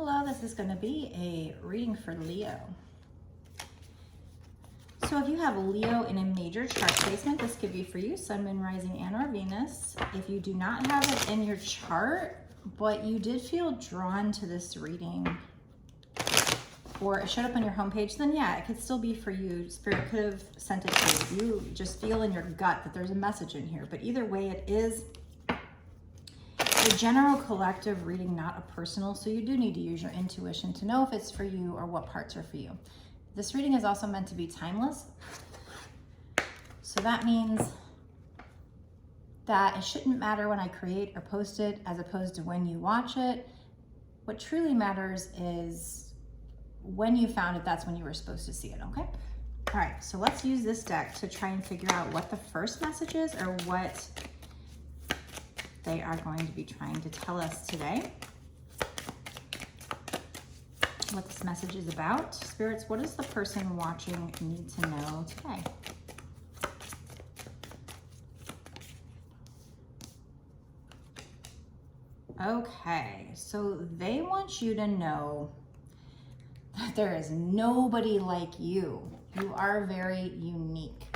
Hello, this is going to be a reading for Leo. So if you have Leo in a major chart placement, this could be for you, Sun, Moon, Rising, and or Venus. If you do not have it in your chart, but you did feel drawn to this reading, or it showed up on your homepage, then yeah, it could still be for you. Spirit could have sent it to you. You just feel in your gut that there's a message in here. But either way, it is a general collective reading, not a personal, so you do need to use your intuition to know if it's for you or what parts are for you. This reading is also meant to be timeless, so that means that it shouldn't matter when I create or post it as opposed to when you watch it. What truly matters is when you found it, that's when you were supposed to see it, okay? All right, so let's use this deck to try and figure out what the first message is or what they are going to be trying to tell us today. What this message is about. Spirits, what does the person watching need to know today? Okay, so they want you to know that there is nobody like you. You are very unique.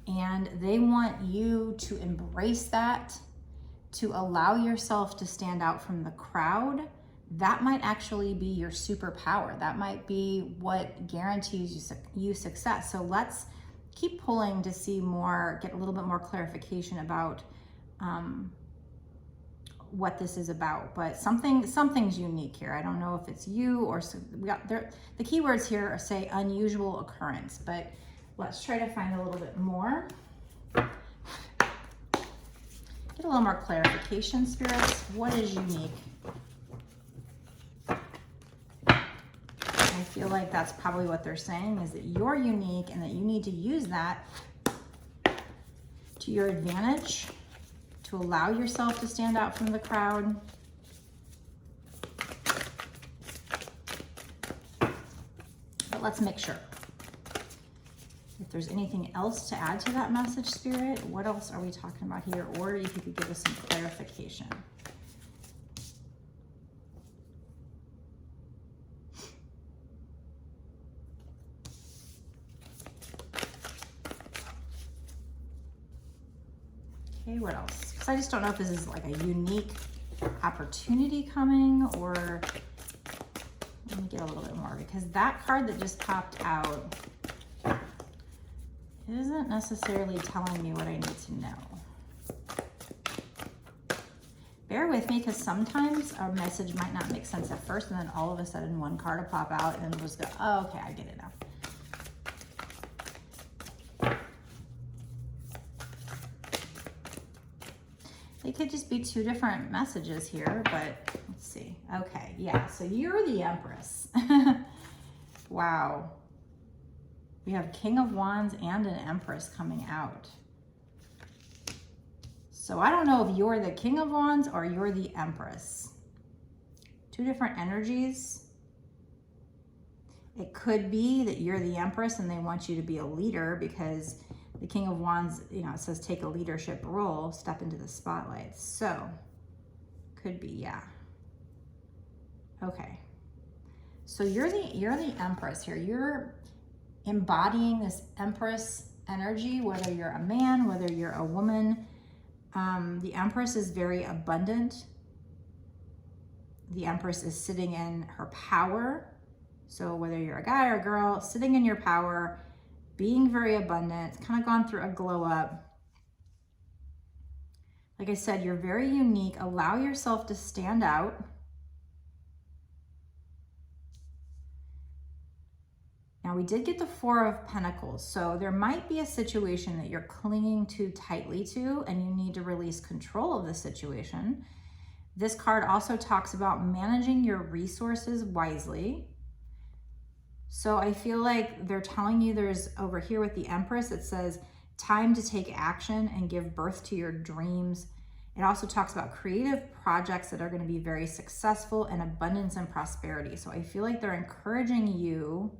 And they want you to embrace that, to allow yourself to stand out from the crowd. That might actually be your superpower. That might be what guarantees you success. So let's keep pulling to see more, get a little bit more clarification about what this is about. But something's unique here. I don't know if it's you or we got there. The keywords here are say unusual occurrence, but let's try to find a little bit more. Get a little more clarification, spirits. What is unique? I feel like that's probably what they're saying, is that you're unique and that you need to use that to your advantage, to allow yourself to stand out from the crowd. But let's make sure. If there's anything else to add to that message, Spirit, what else are we talking about here? Or if you could give us some clarification. Okay, what else? Because I just don't know if this is like a unique opportunity coming, or let me get a little bit more, because that card that just popped out isn't necessarily telling me what I need to know. Bear with me, because sometimes our message might not make sense at first, and then all of a sudden one card will pop out, and then we'll just go, oh, okay, I get it now. It could just be two different messages here, but let's see. Okay, yeah, so you're the Empress. Wow. We have King of Wands and an Empress coming out. So I don't know if you're the King of Wands or you're the Empress. Two different energies. It could be that you're the Empress and they want you to be a leader, because the King of Wands, you know, it says take a leadership role, step into the spotlight. So could be, yeah. Okay. So you're the Empress here. You're embodying this Empress energy, whether you're a man, whether you're a woman. The Empress is very abundant. The Empress is sitting in her power. So whether you're a guy or a girl, sitting in your power, being very abundant, it's kind of gone through a glow up. Like I said, you're very unique. Allow yourself to stand out. Now, we did get the Four of Pentacles, so there might be a situation that you're clinging too tightly to and you need to release control of the situation. This card also talks about managing your resources wisely. So I feel like they're telling you, there's over here with the Empress, it says time to take action and give birth to your dreams. It also talks about creative projects that are going to be very successful, and abundance and prosperity. So I feel like they're encouraging you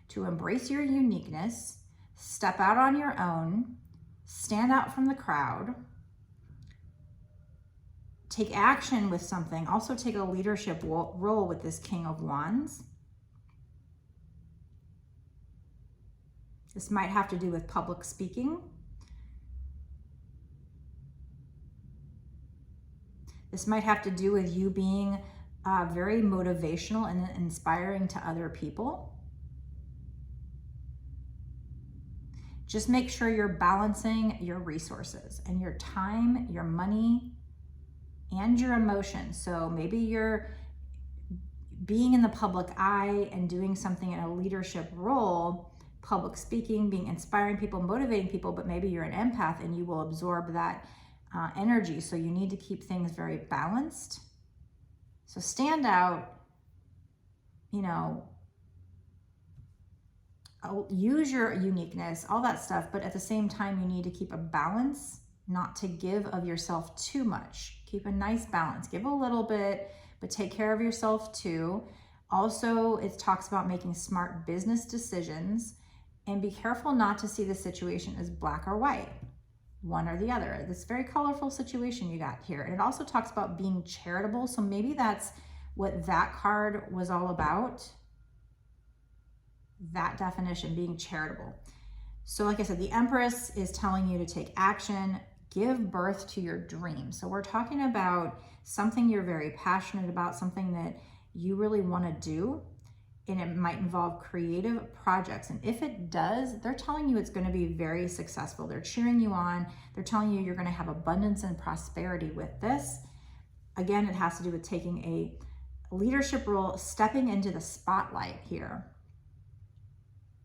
to embrace your uniqueness, step out on your own, stand out from the crowd, take action with something. Also take a leadership role with this King of Wands. This might have to do with public speaking. This might have to do with you being very motivational and inspiring to other people. Just make sure you're balancing your resources and your time, your money, and your emotions. So maybe you're being in the public eye and doing something in a leadership role, public speaking, being inspiring people, motivating people, but maybe you're an empath and you will absorb that energy. So you need to keep things very balanced. So stand out, you know, use your uniqueness, all that stuff, but at the same time, you need to keep a balance, not to give of yourself too much. Keep a nice balance, give a little bit, but take care of yourself too. Also, it talks about making smart business decisions, and be careful not to see the situation as black or white, one or the other. This very colorful situation you got here. And it also talks about being charitable. So maybe that's what that card was all about. That definition, being charitable. So like I said, the Empress is telling you to take action, give birth to your dream. So we're talking about something you're very passionate about, something that you really want to do, and it might involve creative projects. And if it does, they're telling you it's going to be very successful. They're cheering you on. They're telling you you're going to have abundance and prosperity with this. Again, it has to do with taking a leadership role, stepping into the spotlight here.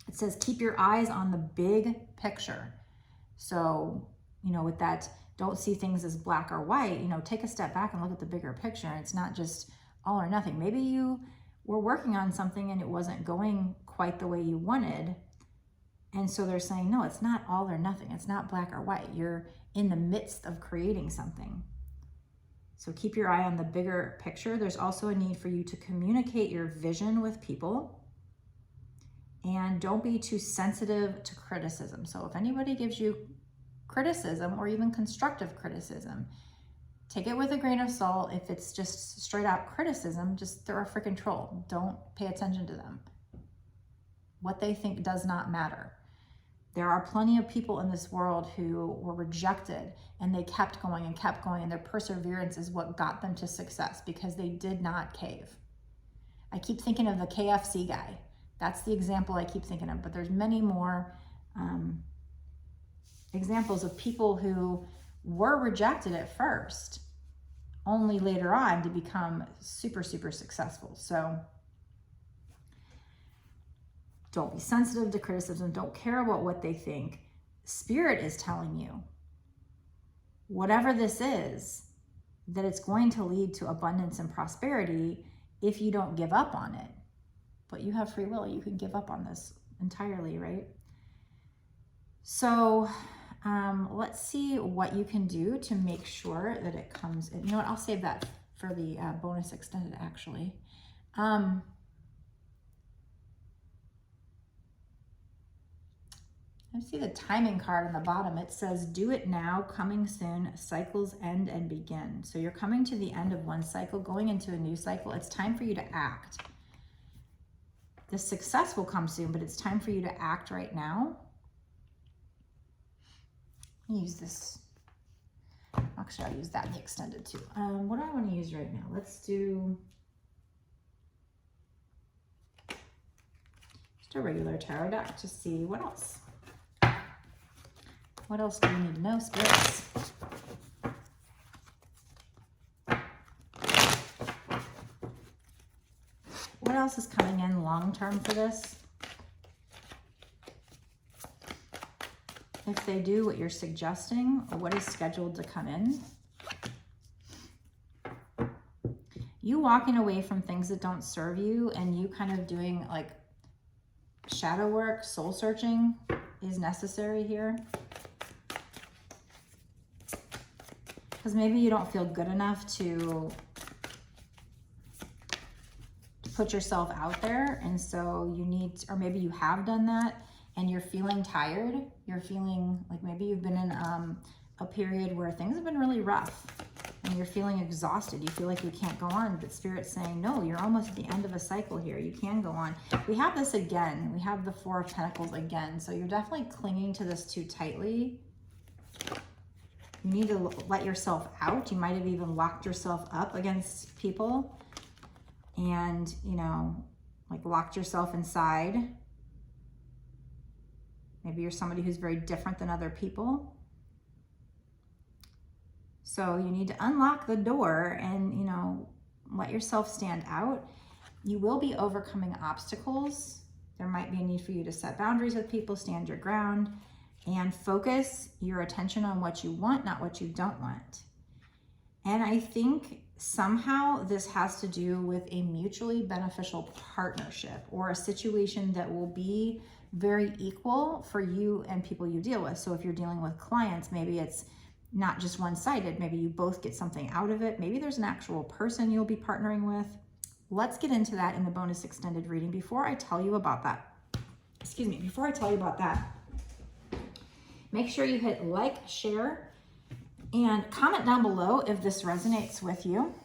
It says, keep your eyes on the big picture. So, you know, with that, don't see things as black or white, you know, take a step back and look at the bigger picture. It's not just all or nothing. Maybe you were working on something and it wasn't going quite the way you wanted. And so they're saying, no, it's not all or nothing. It's not black or white. You're in the midst of creating something. So keep your eye on the bigger picture. There's also a need for you to communicate your vision with people. And don't be too sensitive to criticism. So if anybody gives you criticism or even constructive criticism, take it with a grain of salt. If it's just straight out criticism, just throw a freaking troll. Don't pay attention to them. What they think does not matter. There are plenty of people in this world who were rejected and they kept going, and their perseverance is what got them to success because they did not cave. I keep thinking of the KFC guy. That's the example I keep thinking of, but there's many more examples of people who were rejected at first, only later on to become super, super successful. So don't be sensitive to criticism. Don't care about what they think. Spirit is telling you, whatever this is, that it's going to lead to abundance and prosperity if you don't give up on it. But you have free will. You can give up on this entirely, right? So let's see what you can do to make sure that it comes in. You know what? I'll save that for the bonus extended, actually. I see the timing card on the bottom. It says, do it now, coming soon, cycles end and begin. So you're coming to the end of one cycle, going into a new cycle. It's time for you to act. The success will come soon, but it's time for you to act right now. Use this. Actually, I'll use that in the extended too. What do I want to use right now? Let's do just a regular tarot deck to see what else. What else do you need to know, spirits? What else is coming in long term for this? If they do what you're suggesting, or what is scheduled to come in. You walking away from things that don't serve you and you kind of doing like shadow work, soul searching is necessary here. Because maybe you don't feel good enough to put yourself out there, and so you need, or maybe you have done that and you're feeling tired. You're feeling like maybe you've been in a period where things have been really rough. and you're feeling exhausted. You feel like you can't go on, but Spirit's saying, no, you're almost at the end of a cycle here. You can go on. We have this again. We have the Four of Pentacles again. So you're definitely clinging to this too tightly. You need to let yourself out. You might have even locked yourself up against people and, you know, like locked yourself inside. Maybe you're somebody who's very different than other people. So you need to unlock the door and, you know, let yourself stand out. You will be overcoming obstacles. There might be a need for you to set boundaries with people, stand your ground, and focus your attention on what you want, not what you don't want. And I think somehow this has to do with a mutually beneficial partnership or a situation that will be very equal for you and people you deal with. So if you're dealing with clients, maybe it's not just one-sided. Maybe you both get something out of it. Maybe there's an actual person you'll be partnering with. Let's get into that in the bonus extended reading. Before I tell you about that, before I tell you about that, make sure you hit like, share, and comment down below if this resonates with you.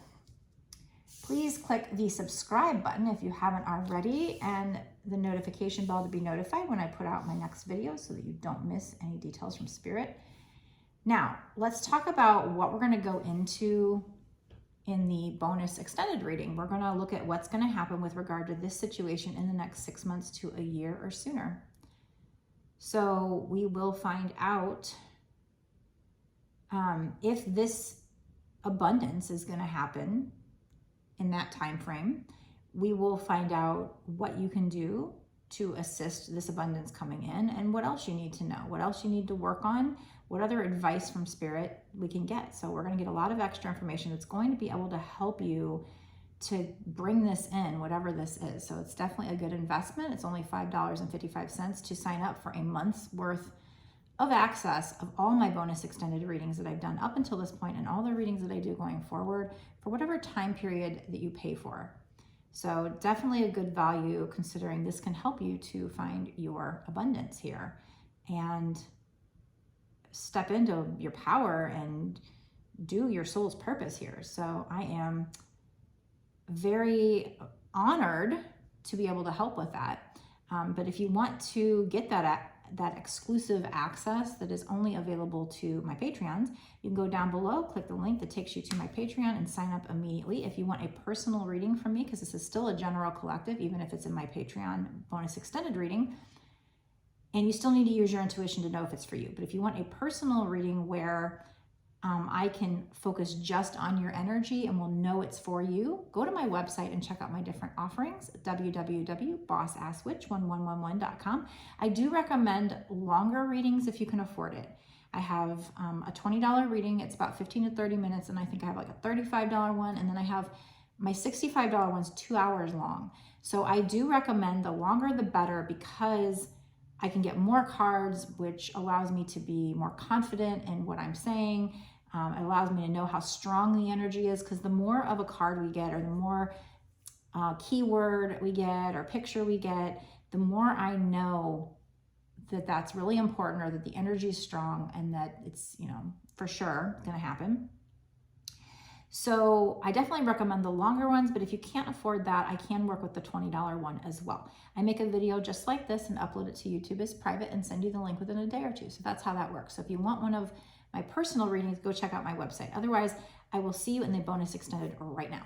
Please click the subscribe button if you haven't already, and the notification bell to be notified when I put out my next video so that you don't miss any details from Spirit. Now, let's talk about what we're going to go into in the bonus extended reading. We're going to look at what's going to happen with regard to this situation in the next 6 months to a year or sooner. So we will find out if this abundance is going to happen in that time frame. We will find out what you can do to assist this abundance coming in and what else you need to know, what else you need to work on, what other advice from Spirit we can get. So we're going to get a lot of extra information that's going to be able to help you to bring this in, whatever this is. So it's definitely a good investment. It's only $5.55 to sign up for a month's worth of access of all my bonus extended readings that I've done up until this point and all the readings that I do going forward for whatever time period that you pay for. So definitely a good value, considering this can help you to find your abundance here and step into your power and do your soul's purpose here. So I am very honored to be able to help with that. But if you want to get that exclusive access that is only available to my Patreons, you can go down below, click the link that takes you to my Patreon and sign up immediately. If you want a personal reading from me, because this is still a general collective, even if it's in my Patreon bonus extended reading, and you still need to use your intuition to know if it's for you. But if you want a personal reading where I can focus just on your energy and will know it's for you, go to my website and check out my different offerings, www.bossasswitch1111.com. I do recommend longer readings if you can afford it. I have a $20 reading. It's about 15 to 30 minutes, and I think I have like a $35 one, and then I have my $65 one's 2 hours long. So I do recommend the longer the better, because I can get more cards, which allows me to be more confident in what I'm saying. It allows me to know how strong the energy is, because the more of a card we get, or the more keyword we get or picture we get, the more I know that that's really important, or that the energy is strong and that it's, you know, for sure going to happen. So I definitely recommend the longer ones, but if you can't afford that, I can work with the $20 one as well. I make a video just like this and upload it to YouTube as private and send you the link within a day or two. So that's how that works. So if you want one of my personal readings, go check out my website. Otherwise, I will see you in the bonus extended right now.